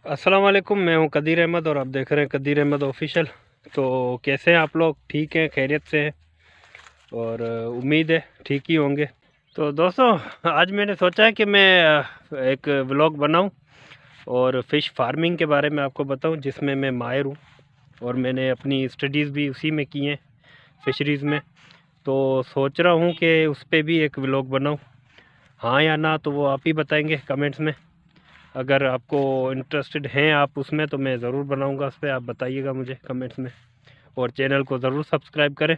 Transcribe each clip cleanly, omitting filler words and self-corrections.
अस्सलाम वालेकुम, मैं हूं कदीर अहमद और आप देख रहे हैं कदीर अहमद ऑफिशियल। तो कैसे हैं आप लोग? ठीक हैं, खैरियत से हैं और उम्मीद है ठीक ही होंगे। तो दोस्तों, आज मैंने सोचा है कि मैं एक व्लॉग बनाऊं और फ़िश फार्मिंग के बारे में आपको बताऊं, जिसमें मैं माहिर हूं और मैंने अपनी स्टडीज़ भी उसी में की हैं, फ़िशरीज़ में। तो सोच रहा हूं कि उस पर भी एक व्लॉग बनाऊं। हाँ या ना तो वो आप ही बताएंगे कमेंट्स में। अगर आपको इंटरेस्टेड हैं आप उसमें, तो मैं ज़रूर बनाऊंगा उस पर, आप बताइएगा मुझे कमेंट्स में। और चैनल को ज़रूर सब्सक्राइब करें,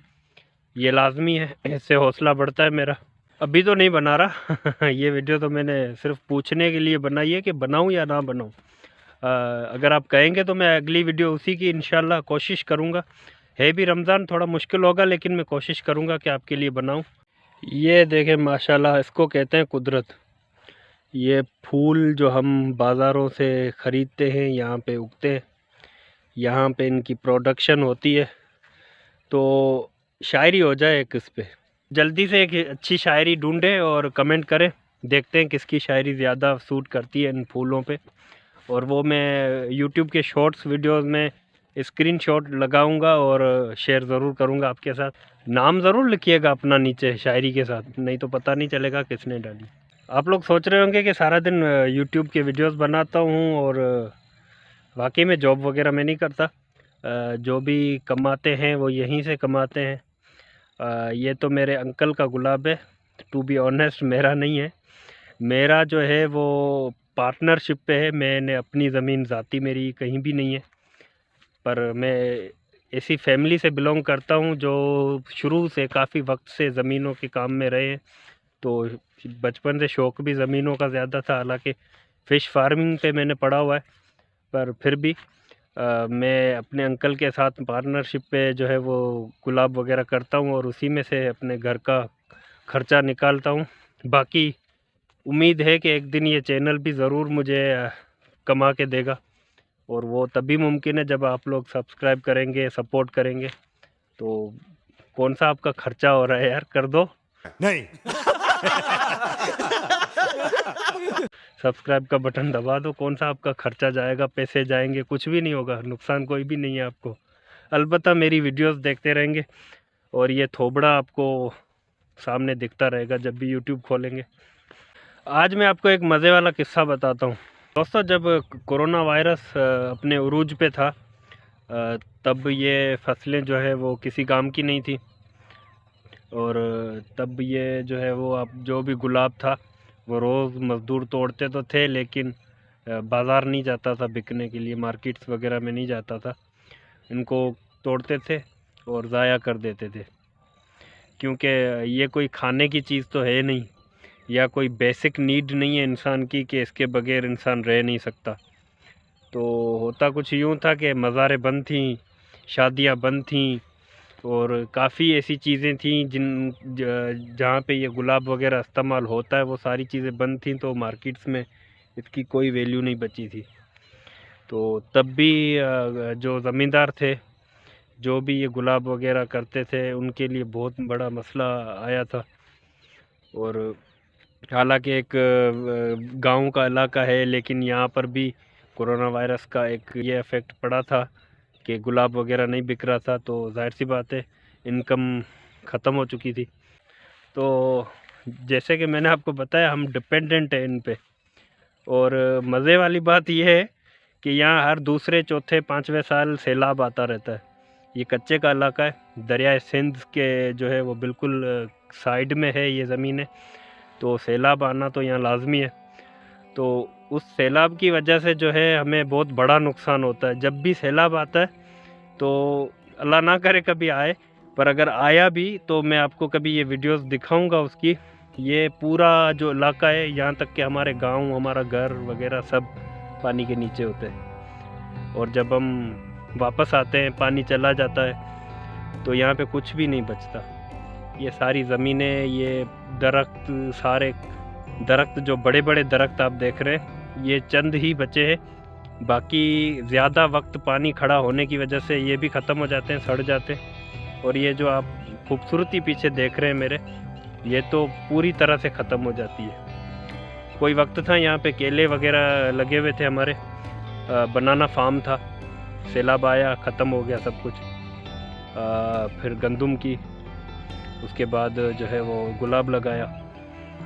ये लाजमी है, इससे हौसला बढ़ता है मेरा। अभी तो नहीं बना रहा ये वीडियो तो मैंने सिर्फ पूछने के लिए बनाई है कि बनाऊं या ना बनाऊं। अगर आप कहेंगे तो मैं अगली वीडियो उसी की इंशाल्लाह कोशिश करूंगा। है भी रमज़ान, थोड़ा मुश्किल होगा, लेकिन मैं कोशिश करूंगा कि आपके लिए बनाऊं। ये देखें माशाल्लाह, इसको कहते हैं कुदरत। ये फूल जो हम बाज़ारों से ख़रीदते हैं यहाँ पे उगते हैं, यहाँ पे इनकी प्रोडक्शन होती है। तो शायरी हो जाए एक इस पे। जल्दी से एक अच्छी शायरी ढूंढें और कमेंट करें, देखते हैं किसकी शायरी ज़्यादा सूट करती है इन फूलों पे। और वो मैं यूट्यूब के शॉर्ट्स वीडियोस में स्क्रीनशॉट लगाऊंगा और शेयर ज़रूर करूंगा आपके साथ। नाम ज़रूर लिखिएगा अपना नीचे शायरी के साथ, नहीं तो पता नहीं चलेगा किसने डाली। आप लोग सोच रहे होंगे कि सारा दिन यूट्यूब के वीडियोस बनाता हूँ और वाकई में जॉब वगैरह मैं नहीं करता। जो भी कमाते हैं वो यहीं से कमाते हैं। ये तो मेरे अंकल का गुलाब है, टू बी ऑनेस्ट मेरा नहीं है। मेरा जो है वो पार्टनरशिप पे है। मैंने अपनी ज़मीन ज़ाती मेरी कहीं भी नहीं है, पर मैं ऐसी फैमिली से बिलोंग करता हूँ जो शुरू से काफ़ी वक्त से ज़मीनों के काम में रहे हैं। तो बचपन से शौक़ भी ज़मीनों का ज़्यादा था, हालांकि फ़िश फार्मिंग पे मैंने पढ़ा हुआ है, पर फिर भी मैं अपने अंकल के साथ पार्टनरशिप पे जो है वो गुलाब वगैरह करता हूँ और उसी में से अपने घर का खर्चा निकालता हूँ। बाकी उम्मीद है कि एक दिन ये चैनल भी ज़रूर मुझे कमा के देगा, और वो तभी मुमकिन है जब आप लोग सब्सक्राइब करेंगे, सपोर्ट करेंगे। तो कौन सा आपका खर्चा हो रहा है यार, कर दो नहीं। सब्सक्राइब का बटन दबा दो। कौन सा आपका खर्चा जाएगा, पैसे जाएंगे, कुछ भी नहीं होगा, नुकसान कोई भी नहीं है आपको। अलबत्ता मेरी वीडियोस देखते रहेंगे और ये थोबड़ा आपको सामने दिखता रहेगा जब भी यूट्यूब खोलेंगे। आज मैं आपको एक मज़े वाला किस्सा बताता हूँ। दोस्तों, जब कोरोना वायरस अपने उरूज पे था, तब ये फसलें जो है वो किसी काम की नहीं थी। और तब ये जो है वो, अब जो भी गुलाब था वो रोज़ मज़दूर तोड़ते तो थे, लेकिन बाज़ार नहीं जाता था बिकने के लिए, मार्केट्स वगैरह में नहीं जाता था। इनको तोड़ते थे और ज़ाया कर देते थे, क्योंकि ये कोई खाने की चीज़ तो है नहीं, या कोई बेसिक नीड नहीं है इंसान की कि इसके बगैर इंसान रह नहीं सकता। तो होता कुछ यूँ था कि मज़ारें बंद थीं, शादियाँ बंद थीं, और काफ़ी ऐसी चीज़ें थीं जहाँ पे ये गुलाब वगैरह इस्तेमाल होता है, वो सारी चीज़ें बंद थीं। तो मार्केट्स में इसकी कोई वैल्यू नहीं बची थी। तो तब भी जो ज़मींदार थे, जो भी ये गुलाब वगैरह करते थे, उनके लिए बहुत बड़ा मसला आया था। और हालांकि एक गांव का इलाका है, लेकिन यहाँ पर भी कोरोना वायरस का एक ये इफ़ेक्ट पड़ा था कि गुलाब वगैरह नहीं बिक रहा था। तो जाहिर सी बात है, इनकम ख़त्म हो चुकी थी। तो जैसे कि मैंने आपको बताया, हम डिपेंडेंट हैं इन पे। और मज़े वाली बात यह है कि यहाँ हर दूसरे चौथे पाँचवें साल सैलाब आता रहता है। ये कच्चे का इलाका है, दरिया सिंध के जो है वो बिल्कुल साइड में है ये ज़मीनें। तो सैलाब आना तो यहाँ लाजमी है। तो उस सैलाब की वजह से जो है हमें बहुत बड़ा नुकसान होता है। जब भी सैलाब आता है, तो अल्लाह ना करे कभी आए, पर अगर आया भी तो मैं आपको कभी ये वीडियोस दिखाऊंगा उसकी। ये पूरा जो इलाका है, यहाँ तक कि हमारे गांव, हमारा घर वगैरह सब पानी के नीचे होते हैं। और जब हम वापस आते हैं, पानी चला जाता है, तो यहाँ पे कुछ भी नहीं बचता। ये सारी ज़मीनें, ये दरख्त, सारे दरख्त, जो बड़े बड़े दरख्त आप देख रहे हैं, ये चंद ही बचे हैं। बाकी ज़्यादा वक्त पानी खड़ा होने की वजह से ये भी ख़त्म हो जाते हैं, सड़ जाते हैं। और ये जो आप खूबसूरती पीछे देख रहे हैं मेरे, ये तो पूरी तरह से ख़त्म हो जाती है। कोई वक्त था यहाँ पे केले वगैरह लगे हुए थे हमारे, बनाना फार्म था, सैलाब आया, ख़त्म हो गया सब कुछ। फिर गंदम की, उसके बाद जो है वो गुलाब लगाया।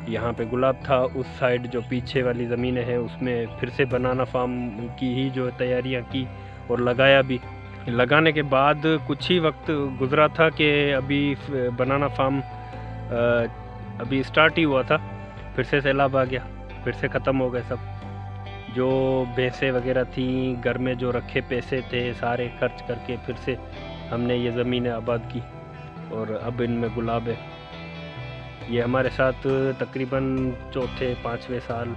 यहाँ पे गुलाब था, उस साइड जो पीछे वाली ज़मीनें हैं उसमें फिर से बनाना फार्म की ही जो तैयारियाँ की और लगाया भी। लगाने के बाद कुछ ही वक्त गुज़रा था कि अभी बनाना फार्म अभी स्टार्ट ही हुआ था, फिर से सैलाब आ गया, फिर से ख़त्म हो गए सब। जो भैंसें वगैरह थी, घर में जो रखे पैसे थे सारे खर्च करके फिर से हमने ये ज़मीनें आबाद की और अब इनमें गुलाब है। ये हमारे साथ तकरीबन चौथे 5वें साल,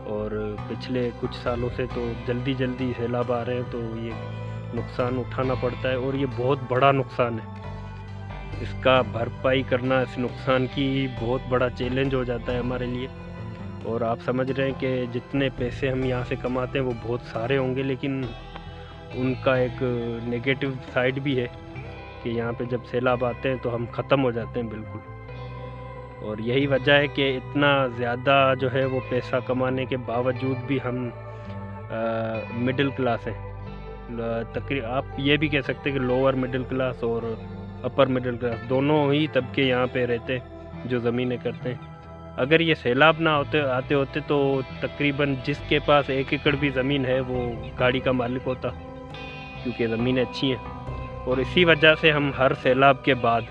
और पिछले कुछ सालों से तो जल्दी जल्दी सैलाब आ रहे हैं, तो ये नुकसान उठाना पड़ता है और ये बहुत बड़ा नुकसान है। इसका भरपाई करना, इस नुकसान की बहुत बड़ा चैलेंज हो जाता है हमारे लिए। और आप समझ रहे हैं कि जितने पैसे हम यहाँ से कमाते हैं वो बहुत सारे होंगे, लेकिन उनका एक नेगेटिव साइड भी है कि यहाँ पे जब सैलाब आते हैं तो हम ख़त्म हो जाते हैं बिल्कुल। और यही वजह है कि इतना ज़्यादा जो है वो पैसा कमाने के बावजूद भी हम मिडिल क्लास हैं। तकरीबन आप ये भी कह सकते हैं कि लोअर मिडिल क्लास और अपर मिडिल क्लास दोनों ही तबके यहाँ पे रहते हैं जो ज़मीनें करते हैं। अगर ये सैलाब ना आते होते तो तकरीबन जिसके पास 1 एकड़ भी ज़मीन है वो गाड़ी का मालिक होता, क्योंकि ज़मीनें अच्छी हैं। और इसी वजह से हम हर सैलाब के बाद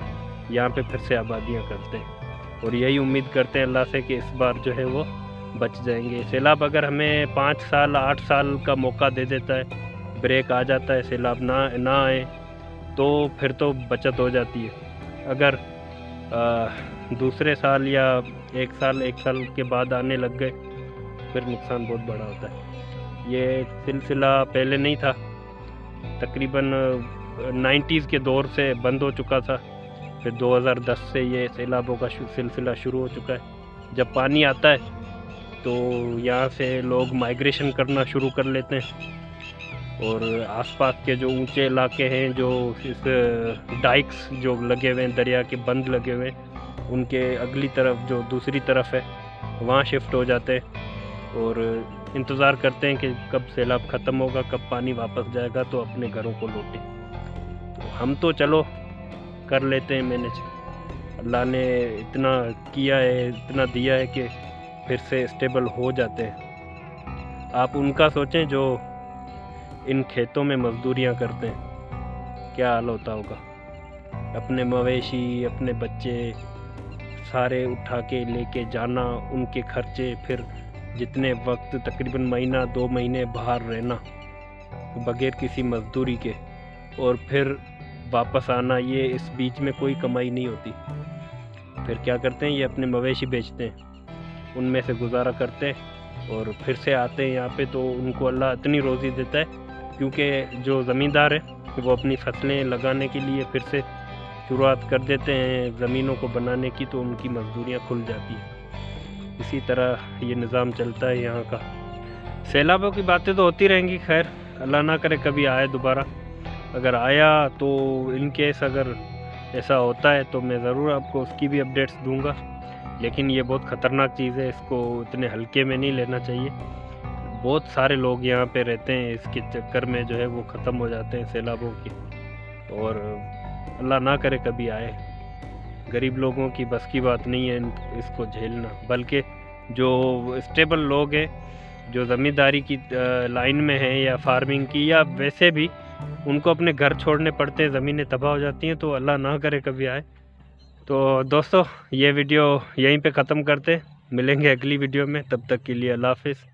यहाँ पे फिर से आबादियाँ करते हैं और यही उम्मीद करते हैं अल्लाह से कि इस बार जो है वो बच जाएंगे। सैलाब अगर हमें 5 साल 8 साल का मौका दे देता है, ब्रेक आ जाता है, सैलाब ना आए तो फिर तो बचत हो जाती है। अगर दूसरे साल या 1 साल के बाद आने लग गए फिर नुकसान बहुत बड़ा होता है। ये सिलसिला पहले नहीं था, तकरीबन 90s के दौर से बंद हो चुका था, फिर 2010 से ये सैलाबों का सिलसिला शुरू हो चुका है। जब पानी आता है तो यहाँ से लोग माइग्रेशन करना शुरू कर लेते हैं और आसपास के जो ऊंचे इलाके हैं, जो इस डाइक्स जो लगे हुए हैं, दरिया के बंद लगे हुए हैं, उनके अगली तरफ जो दूसरी तरफ है वहाँ शिफ्ट हो जाते हैं और इंतज़ार करते हैं कि कब सैलाब ख़त्म होगा, कब पानी वापस जाएगा तो अपने घरों को लौटें। तो हम तो चलो कर लेते हैं मैनेज, अल्लाह ने इतना किया है, इतना दिया है कि फिर से स्टेबल हो जाते हैं। आप उनका सोचें जो इन खेतों में मजदूरियां करते हैं, क्या हाल होता होगा। अपने मवेशी, अपने बच्चे सारे उठा के लेके जाना, उनके खर्चे, फिर जितने वक्त तकरीबन महीना 2 महीने बाहर रहना बगैर किसी मजदूरी के, और फिर वापस आना, ये इस बीच में कोई कमाई नहीं होती। फिर क्या करते हैं, ये अपने मवेशी बेचते हैं, उनमें से गुजारा करते हैं और फिर से आते हैं यहाँ पे, तो उनको अल्लाह इतनी रोज़ी देता है क्योंकि जो ज़मींदार है वो अपनी फसलें लगाने के लिए फिर से शुरुआत कर देते हैं ज़मीनों को बनाने की, तो उनकी मजदूरियाँ खुल जाती हैं। इसी तरह ये निज़ाम चलता है यहाँ का। सैलाबों की बातें तो होती रहेंगी, खैर अल्लाह ना करे कभी आए दोबारा। अगर आया तो इन केस अगर ऐसा होता है तो मैं ज़रूर आपको उसकी भी अपडेट्स दूंगा, लेकिन ये बहुत ख़तरनाक चीज़ है, इसको इतने हल्के में नहीं लेना चाहिए। बहुत सारे लोग यहाँ पे रहते हैं, इसके चक्कर में जो है वो ख़त्म हो जाते हैं सैलाबों के, और अल्लाह ना करे कभी आए। गरीब लोगों की बस की बात नहीं है इसको झेलना, बल्कि जो स्टेबल लोग हैं, जो ज़मींदारी की लाइन में हैं या फार्मिंग की, या वैसे भी उनको अपने घर छोड़ने पड़ते हैं, ज़मीनें तबाह हो जाती हैं, तो अल्लाह ना करे कभी आए। तो दोस्तों ये वीडियो यहीं पे ख़त्म करते हैं, मिलेंगे अगली वीडियो में, तब तक के लिए अल्लाह हाफ़िज़।